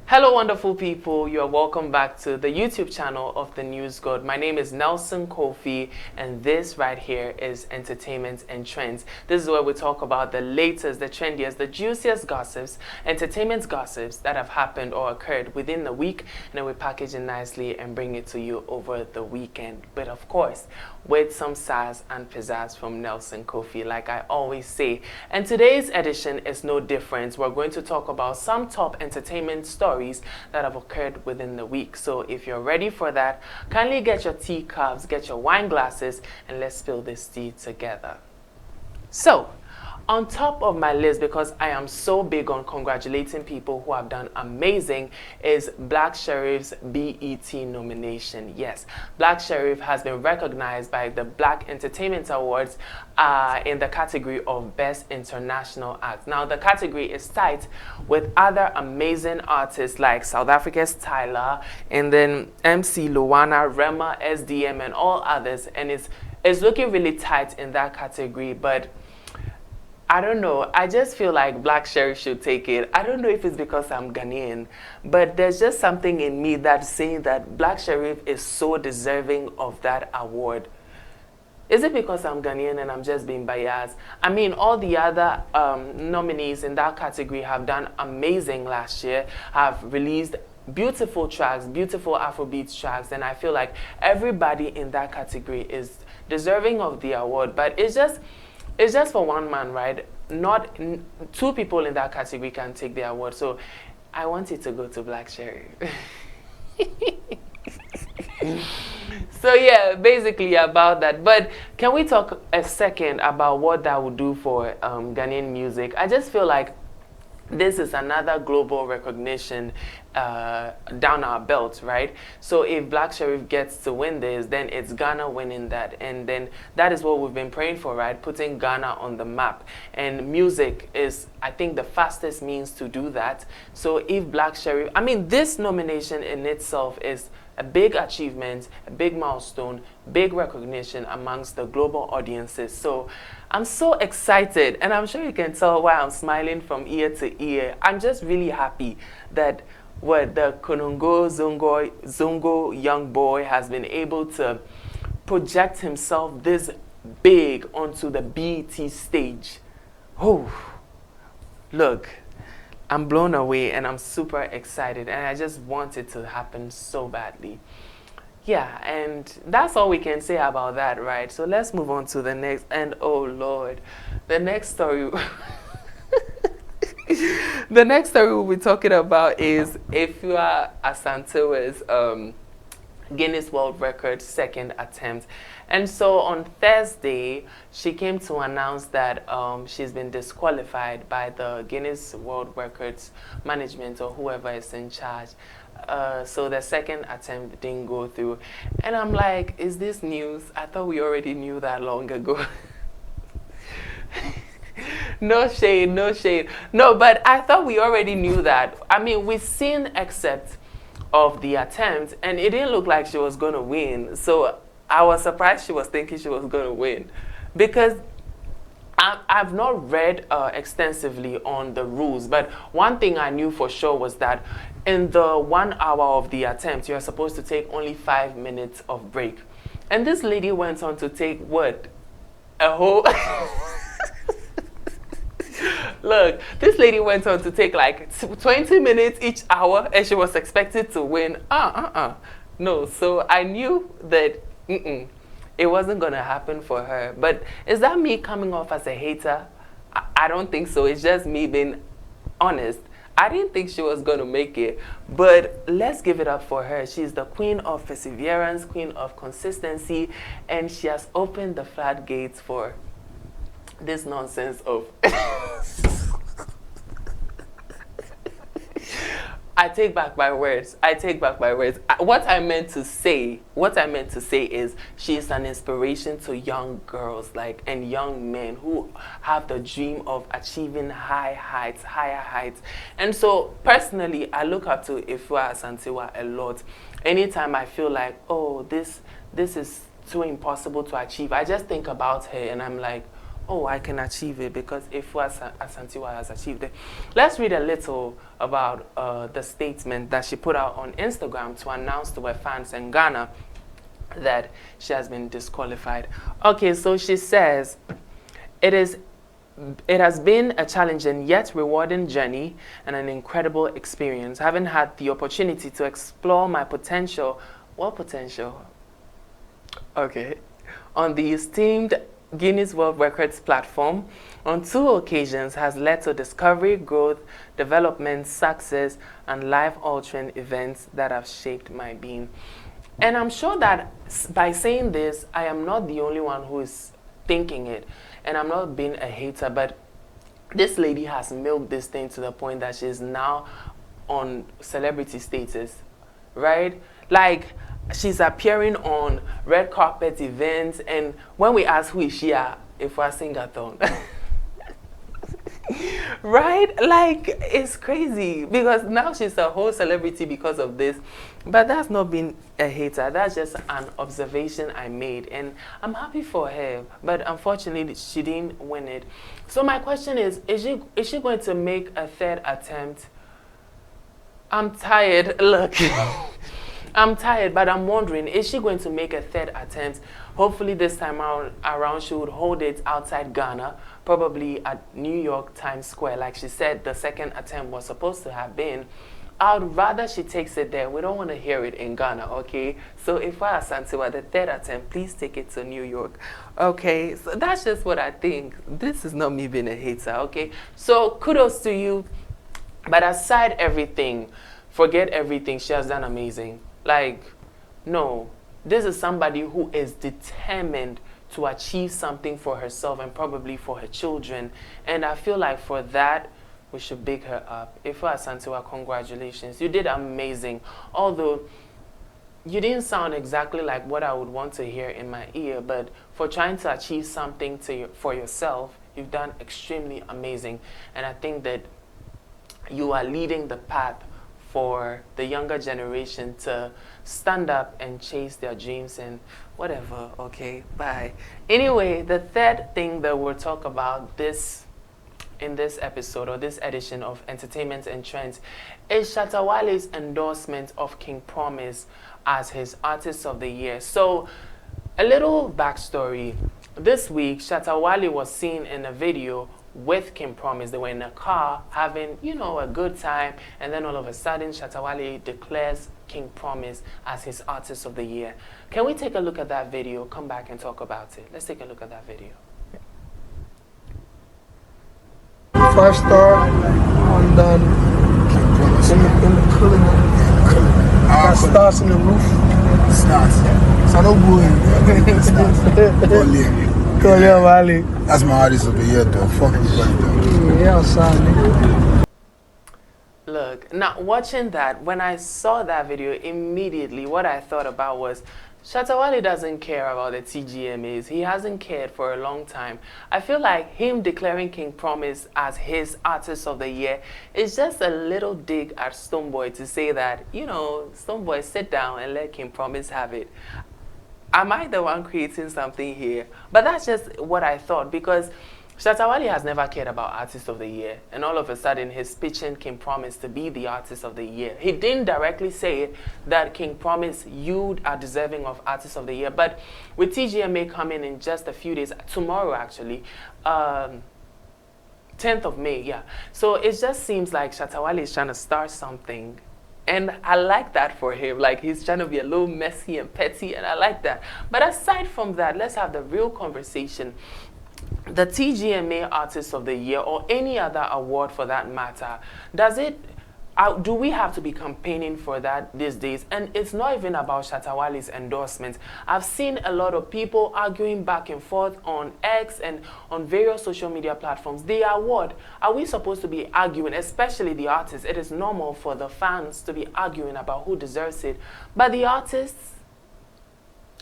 Hello, wonderful people. You are welcome back to the YouTube channel of the NewsGod. My name is Nelson Kofi, and this right here is Entertainment and Trends. This is where we talk about the latest, the trendiest, the juiciest gossips, entertainment gossips that have happened or occurred within the week, and then we package it nicely and bring it to you over the weekend. But of course, with some sass and pizzazz from Nelson Kofi, like I always say. And today's edition is no different. We're going to talk about some top entertainment stories that have occurred within the week. So if you're ready for that, kindly get your teacups, get your wine glasses, and let's spill this tea together. So, on top of my list, because I am so big on congratulating people who have done amazing, is Black Sherif's BET nomination. Yes, Black Sherif has been recognized by the Black Entertainment Awards in the category of Best International Act. Now, the category is tight with other amazing artists like South Africa's Tyler, and then MC Luana, Rema, SDM, and all others. And it's looking really tight in that category, but I don't know. I just feel like Black Sherif should take it. I don't know if it's because I'm Ghanaian, but there's just something in me that's saying that Black Sherif is so deserving of that award. Is it because I'm Ghanaian and I'm just being biased? I mean, all the other nominees in that category have done amazing last year, have released beautiful tracks, beautiful Afrobeat tracks, and I feel like everybody in that category is deserving of the award, but it's just for one man, right? Not two people in that category can take the award. So I want it to go to Black Sherif. So yeah, basically about that. But can we talk a second about what that would do for Ghanaian music? I just feel like this is another global recognition down our belt, right? So if Black Sherif gets to win this, then it's Ghana winning that. And then that is what we've been praying for, right? Putting Ghana on the map. And music is, I think, the fastest means to do that. So if Black Sherif, I mean, this nomination in itself is a big achievement, a big milestone, big recognition amongst the global audiences. So I'm so excited, and I'm sure you can tell why I'm smiling from ear to ear. I'm just really happy that the Konongo Zongo young boy has been able to project himself this big onto the BET stage. Oh, look. I'm blown away and I'm super excited, and I just want it to happen so badly. Yeah, and that's all we can say about that, right? So let's move on to the next, and oh Lord, the next story the next story we'll be talking about is Afua Asantewa's Guinness World Record second attempt. And so on Thursday, she came to announce that she's been disqualified by the Guinness World Records management or whoever is in charge. So the second attempt didn't go through. And I'm like, is this news? I thought we already knew that long ago. No shade, no shade. No, but I thought we already knew that. I mean, we've seen excerpts of the attempt, and it didn't look like she was going to win. So I was surprised she was thinking she was going to win, because I've not read extensively on the rules, but one thing I knew for sure was that in the 1 hour of the attempt, you're supposed to take only 5 minutes of break. And this lady went on to take, what, a whole... Look, this lady went on to take like 20 minutes each hour, and she was expected to win. No, so I knew that it wasn't going to happen for her. But is that me coming off as a hater? I don't think so. It's just me being honest. I didn't think she was going to make it, but let's give it up for her. She's the queen of perseverance, queen of consistency, and she has opened the floodgates for this nonsense of... I take back my words. I take back my words. What I meant to say is she's an inspiration to young girls and young men who have the dream of achieving higher heights. And so personally, I look up to Afua Asantewaa a lot. Anytime I feel like, oh, this is too impossible to achieve, I just think about her and I'm like, oh, I can achieve it because Afua Asantewaa has achieved it. Let's read a little about the statement that she put out on Instagram to announce to her fans in Ghana that she has been disqualified. Okay, so she says, it has been a challenging yet rewarding journey and an incredible experience, having had the opportunity to explore my potential. What potential? Okay. On the esteemed Guinness World Records platform on 2 occasions has led to discovery, growth, development, success, and life-altering events that have shaped my being. And I'm sure that by saying this, I am not the only one who is thinking it. And I'm not being a hater, but this lady has milked this thing to the point that she's now on celebrity status, right? Like, she's appearing on red carpet events, and when we ask who is she, if we're sing-a-thon. Right? Like, it's crazy because now she's a whole celebrity because of this. But that's not being a hater. That's just an observation I made, and I'm happy for her. But unfortunately, she didn't win it. So my question is she going to make a 3rd attempt? I'm tired. Look. I'm tired, but I'm wondering, is she going to make a 3rd attempt? Hopefully this time around she would hold it outside Ghana, probably at New York Times Square. Like she said, the 2nd attempt was supposed to have been. I would rather she takes it there. We don't want to hear it in Ghana, okay? So if I Asantewaa, the 3rd attempt, please take it to New York. Okay, so that's just what I think. This is not me being a hater, okay? So kudos to you. But aside everything, forget everything, she has done amazing. Like, no, this is somebody who is determined to achieve something for herself and probably for her children. And I feel like for that, we should big her up. Afua Asantewaa, congratulations. You did amazing. Although, you didn't sound exactly like what I would want to hear in my ear, but for trying to achieve something for yourself, you've done extremely amazing. And I think that you are leading the path for the younger generation to stand up and chase their dreams and whatever. Okay, bye. Anyway, the 3rd thing that we'll talk about in this episode or this edition of Entertainment and Trends is Shatta Wale's endorsement of King Promise as his Artist of the Year. So, a little backstory. This week, Shatta Wale was seen in a video with King Promise. They were in a car having, you know, a good time, and then all of a sudden Shatta Wale declares King Promise as his Artist of the Year. Can we take a look at that video, come back and talk about it? Let's take a look at that video. 5-star on done in the cooling. Got stars in the roof. Stars. So no boy. That's my Artist of the Year though. Fuck everybody though. Yeah, son. Look, now watching that, when I saw that video, immediately what I thought about was Shatta Wale doesn't care about the TGMAs. He hasn't cared for a long time. I feel like him declaring King Promise as his Artist of the Year is just a little dig at Stonebwoy to say that, you know, Stonebwoy, sit down and let King Promise have it. Am I the one creating something here? But that's just what I thought, because Shatta Wale has never cared about Artist of the Year, and all of a sudden he's pitching King Promise to be the Artist of the Year. He didn't directly say it, that King Promise, you are deserving of Artist of the Year, but with TGMA coming in just a few days, tomorrow actually, 10th of May, yeah. So it just seems like Shatta Wale is trying to start something. And I like that for him. Like, he's trying to be a little messy and petty, and I like that. But aside from that, let's have the real conversation. The TGMA Artist of the Year, or any other award for that matter, do we have to be campaigning for that these days? And it's not even about Shatta Wale's endorsement. I've seen a lot of people arguing back and forth on X and on various social media platforms. The award, are we supposed to be arguing, especially the artists? It is normal for the fans to be arguing about who deserves it. But the artists,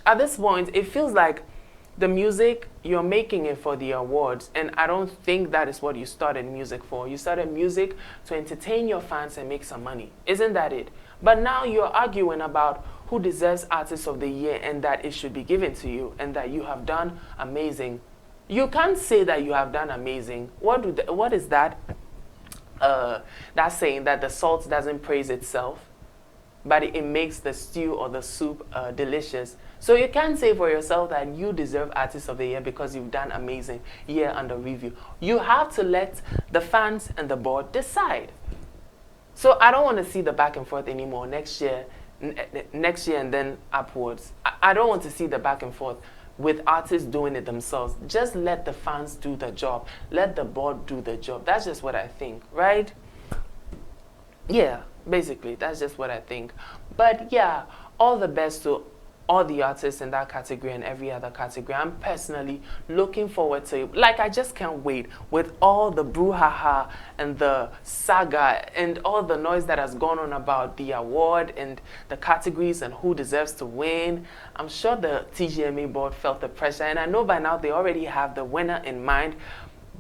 at this point, it feels like the music, you're making it for the awards, and I don't think that is what you started music for. You started music to entertain your fans and make some money. Isn't that it? But now you're arguing about who deserves Artist of the Year and that it should be given to you and that you have done amazing. You can't say that you have done amazing. What is that? That saying that the salt doesn't praise itself, but it makes the stew or the soup delicious. So you can't say for yourself that you deserve Artist of the Year because you've done amazing year under review. You have to let the fans and the board decide. So I don't want to see the back and forth anymore next year and then upwards. I don't want to see the back and forth with artists doing it themselves. Just let the fans do the job. Let the board do the job. That's just what I think, right? Yeah, basically, that's just what I think. But yeah, all the best to all the artists in that category and every other category. I'm personally looking forward to it. Like, I just can't wait with all the brouhaha and the saga and all the noise that has gone on about the award and the categories and who deserves to win. I'm sure the TGMA board felt the pressure, and I know by now they already have the winner in mind,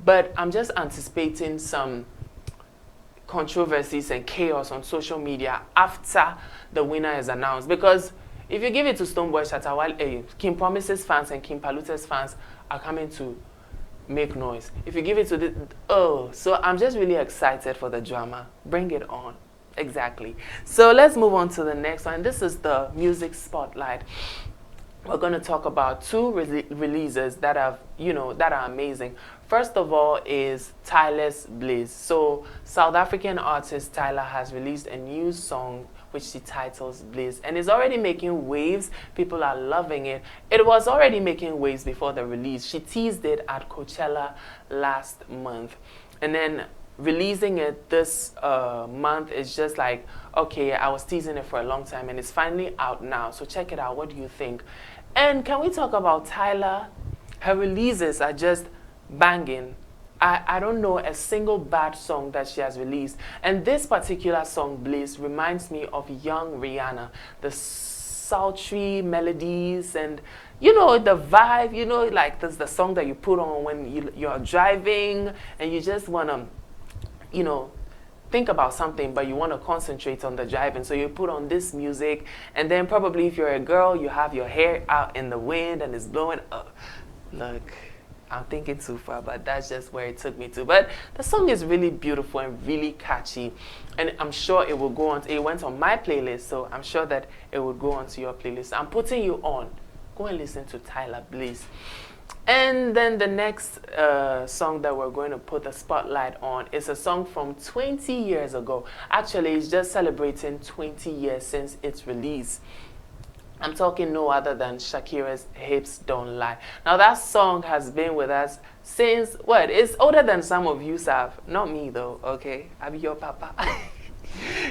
but I'm just anticipating some controversies and chaos on social media after the winner is announced, because if you give it to Stonebwoy Shatawale, King Promise's fans and King Palute's fans are coming to make noise. If you give it to so I'm just really excited for the drama. Bring it on. Exactly. So let's move on to the next one. This is the music spotlight. We're going to talk about two releases that have, that are amazing. First of all is Tyler's Bliss. So South African artist Tyler has released a new song which she titles Bliss, and is already making waves. People are loving it. It was already making waves before the release. She teased it at Coachella last month, and then releasing it this month is just like, okay, I was teasing it for a long time and it's finally out now. So check it out. What do you think? And can we talk about Tyler? Her releases are just banging. I don't know a single bad song that she has released. And this particular song, Bliss, reminds me of young Rihanna. The sultry melodies and, the vibe, like this the song that you put on when you're driving and you just want to, think about something, but you want to concentrate on the driving. So you put on this music, and then probably if you're a girl, you have your hair out in the wind and it's blowing up. Look. I'm thinking too far, but that's just where it took me to. But the song is really beautiful and really catchy, and I'm sure it will go on. It went on my playlist, so I'm sure that it will go onto your playlist. I'm putting you on. Go and listen to Tyler Bliss. And then the next song that we're going to put the spotlight on is a song from 20 years ago. Actually, it's just celebrating 20 years since its release. I'm talking no other than Shakira's Hips Don't Lie. Now that song has been with us since, it's older than some of you have. Not me though, okay? I be your papa.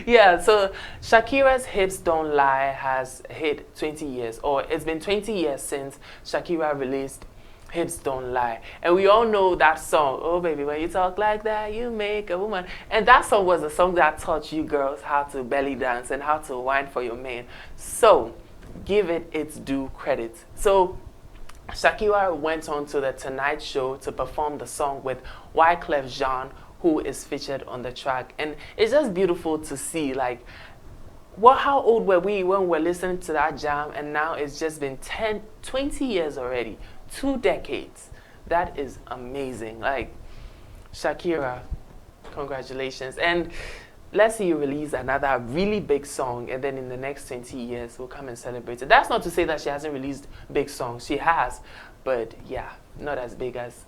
Yeah, so Shakira's Hips Don't Lie has hit 20 years, or it's been 20 years since Shakira released Hips Don't Lie. And we all know that song, oh baby, when you talk like that, you make a woman. And that song was a song that taught you girls how to belly dance and how to whine for your man. So give it its due credit. So Shakira went on to the Tonight Show to perform the song with Wyclef Jean, who is featured on the track. And it's just beautiful to see, like, how old were we when we were listening to that jam, and now it's just been 20 years already, 2 decades. That is amazing. Like, Shakira, congratulations. And let's see you release another really big song, and then in the next 20 years, we'll come and celebrate it. That's not to say that she hasn't released big songs. She has, but yeah, not as big as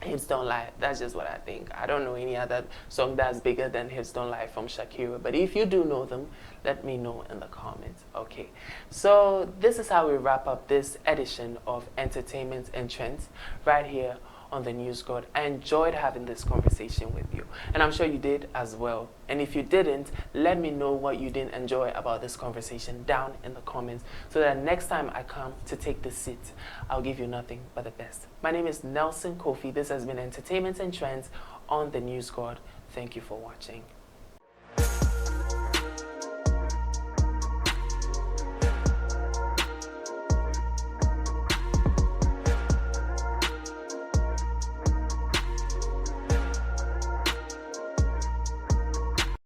Hips Don't Lie. That's just what I think. I don't know any other song that's bigger than Hips Don't Lie from Shakira, but if you do know them, let me know in the comments. Okay, so this is how we wrap up this edition of Entertainment and Trends right here on the NewsGod. I enjoyed having this conversation with you, and I'm sure you did as well. And if you didn't, let me know what you didn't enjoy about this conversation down in the comments, so that next time I come to take the seat, I'll give you nothing but the best. My name is Nelson Kofi. This has been Entertainment and Trends on the NewsGod. Thank you for watching.